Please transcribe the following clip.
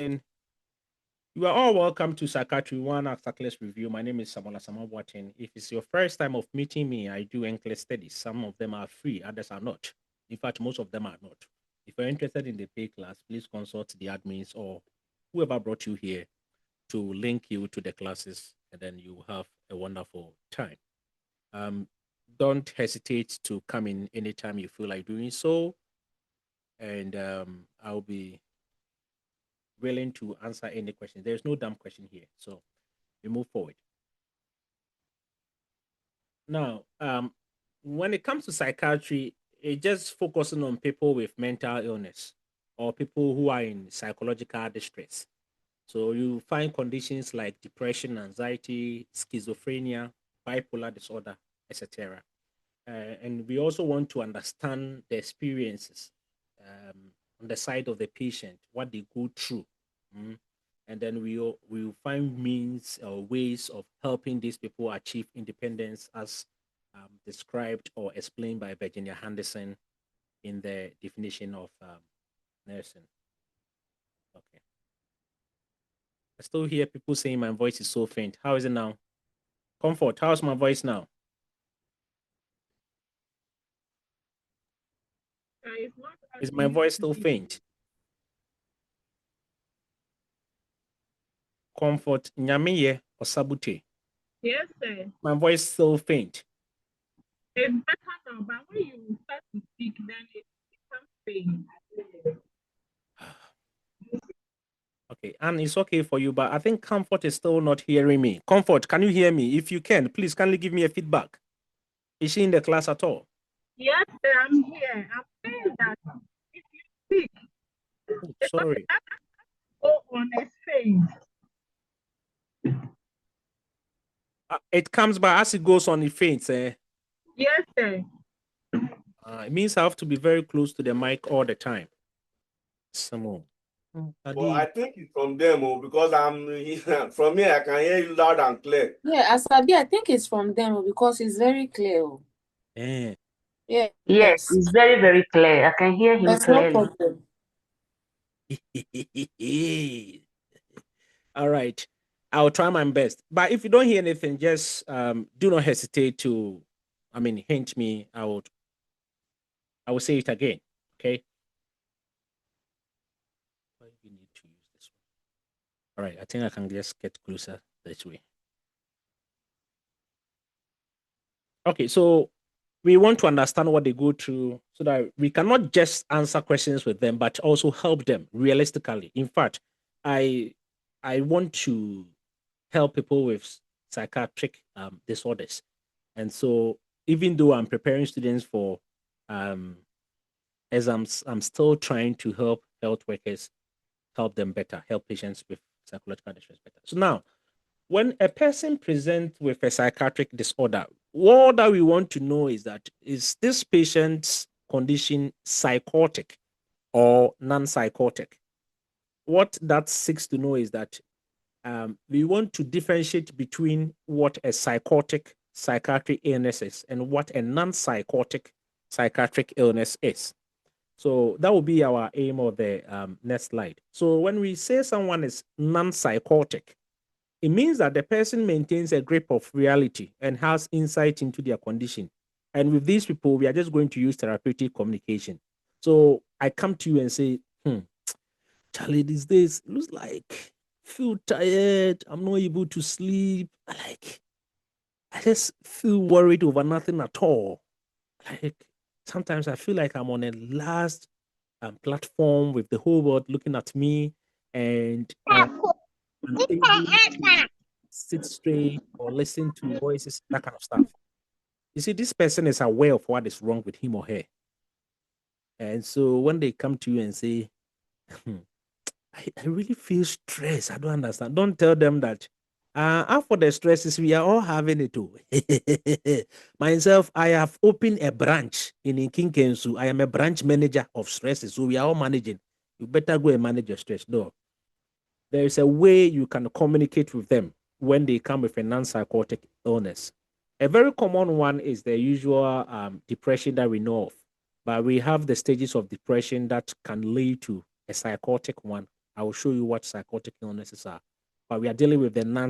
And you are all welcome to Psychiatry 1 AsaClex review. My name is Samola Samawati. If it's your first time of meeting me, I do NCLEX studies. Some of them are free, others are not. In fact, most of them are not. If you're interested in the paid class, please consult the admins or whoever brought you here to link you to the classes, and then you have a wonderful time. Don't hesitate to come in anytime you feel like doing so, and I'll be willing to answer any question. There's no dumb question here, so we move forward. Now, when it comes to psychiatry, it just focusing on people with mental illness or people who are in psychological distress. So you find conditions like depression, anxiety, schizophrenia, bipolar disorder, etc. And we also want to understand the experiences on the side of the patient, what they go through. Mm. And then we'll find means or ways of helping these people achieve independence as described or explained by Virginia Henderson in the definition of nursing. Okay. I still hear people saying my voice is so faint. How is it now? Comfort, how's my voice now? Is my voice still faint? Comfort, nyamiye or sabute? Yes, sir. My voice still faint. It's better now, but when you start to speak, then it becomes faint. Okay, and it's okay for you, but I think Comfort is still not hearing me. Comfort, can you hear me? If you can, please kindly give me a feedback. Is she in the class at all? Yes, sir, I'm here. I'm saying that if you speak, Oh, sorry. go on a faint. It comes by as it goes on, it faints. Yes, sir. It means I have to be very close to the mic all the time. Some more. Well, I think it's from them, because I'm from here. I can hear you loud and clear. Yeah, Asabi, I think it's from them because it's very clear. Yeah. Yeah. Yes, it's very, very clear. I can hear him There's no clearly. problem. All right. I'll try my best. But if you don't hear anything, just do not hesitate to, hint me. I will say it again. Okay. Why you need to use this one? All right. I think I can just get closer this way. Okay. So we want to understand what they go through so that we cannot just answer questions with them, but also help them realistically. In fact, I want to help people with psychiatric disorders. And so even though I'm preparing students for exams, I'm still trying to help health workers help them better, help patients with psychological distress better. So now, when a person presents with a psychiatric disorder, all that we want to know is that is this patient's condition psychotic or non-psychotic? What that seeks to know is that we want to differentiate between what a psychotic psychiatric illness is and what a non-psychotic psychiatric illness is. So that will be our aim of the next slide. So when we say someone is non-psychotic, it means that the person maintains a grip of reality and has insight into their condition. And with these people, we are just going to use therapeutic communication. So I come to you and say, Charlie, these days it looks like feel tired. I'm not able to sleep. I just feel worried over nothing at all. Like sometimes I feel like I'm on a last platform with the whole world looking at me, and unable to sit straight or listen to voices, that kind of stuff. You see, this person is aware of what is wrong with him or her. And so when they come to you and say, I really feel stressed, I don't understand. Don't tell them that for the stresses, we are all having it too. Myself, I have opened a branch in Kinkensu. I am a branch manager of stresses. So we are all managing. You better go and manage your stress. No. There is a way you can communicate with them when they come with a non-psychotic illness. A very common one is the usual depression that we know of, but we have the stages of depression that can lead to a psychotic one I will show you what psychotic illnesses are. But we are dealing with the non